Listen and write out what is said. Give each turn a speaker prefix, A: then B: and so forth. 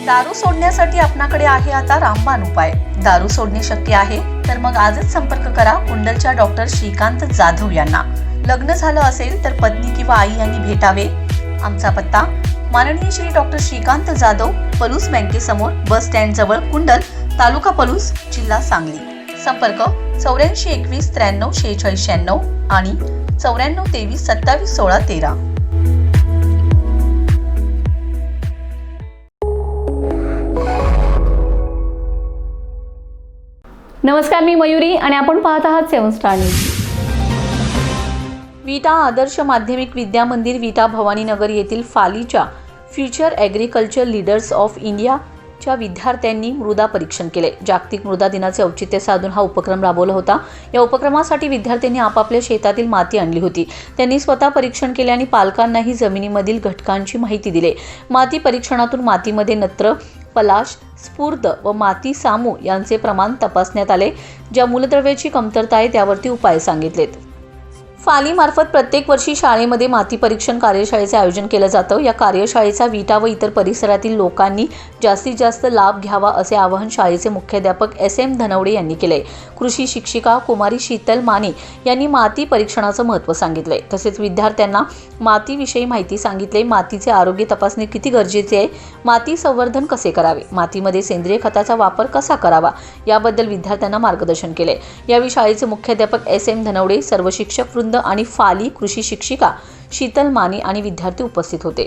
A: दारू सोडण्यासाठी आपणाकडे आहे आता रामबाण उपाय। दारू सोडणे शक्य आहे तर मग आजच संपर्क करा कुंडलच्या डॉक्टर श्रीकांत जाधव यांना। लग्न झालं असेल तर पत्नी किंवा आई यांनी भेटावे। आमचा पत्ता माननीय श्री डॉक्टर श्रीकांत जाधव, पलूस बँकेसमोर, बस स्टँड जवळ, कुंडल, तालुका पलूस, जिल्हा सांगली। संपर्क 84 21 93 46 96 आणि 94 23 27 16 13।
B: नमस्कार, मी मयुरी आणि आपण पाहत आहात 7 स्टार न्यूज।
A: विटा आदर्श माध्यमिक विद्या मंदिर विटा भवानीनगर येथील फालीच्या फ्युचर ॲग्रिकल्चर लीडर्स ऑफ इंडियाच्या विद्यार्थ्यांनी मृदा परीक्षण केले। जागतिक मृदा दिनाचे औचित्य साधून हा उपक्रम राबवला होता। या उपक्रमासाठी विद्यार्थ्यांनी आपापल्या शेतातील माती आणली होती। त्यांनी स्वतः परीक्षण केले आणि पालकांनाही जमिनीमधील घटकांची माहिती दिली। माती परीक्षणातून मातीमध्ये नत्र, पलाश, स्फुरद व माती सामू यांचे प्रमाण तपासण्यात आले। ज्या मूलद्रव्याची कमतरता आहे त्यावरती उपाय सांगितलेत। फालीमार्फत प्रत्येक वर्षी शाळेमध्ये माती परीक्षण कार्यशाळेचे आयोजन केलं जातं। या कार्यशाळेचा विटा व इतर परिसरातील लोकांनी जास्तीत जास्त लाभ घ्यावा असे आवाहन शाळेचे मुख्याध्यापक SM धनवडे यांनी केले। कृषी शिक्षिका कुमारी शीतल माने यांनी माती परीक्षणाचं महत्त्व सांगितले। तसेच विद्यार्थ्यांना मातीविषयी माहिती सांगितले। मातीचे आरोग्य तपासणे किती गरजेचे आहे, माती संवर्धन कसे करावे, मातीमध्ये सेंद्रिय खताचा वापर कसा करावा याबद्दल विद्यार्थ्यांना मार्गदर्शन केले। यावेळी शाळेचे मुख्याध्यापक SM धनवडे, सर्व शिक्षक वृंद आणि फाली कृषी शिक्षिका शीतल माने आणि विद्यार्थी उपस्थित होते।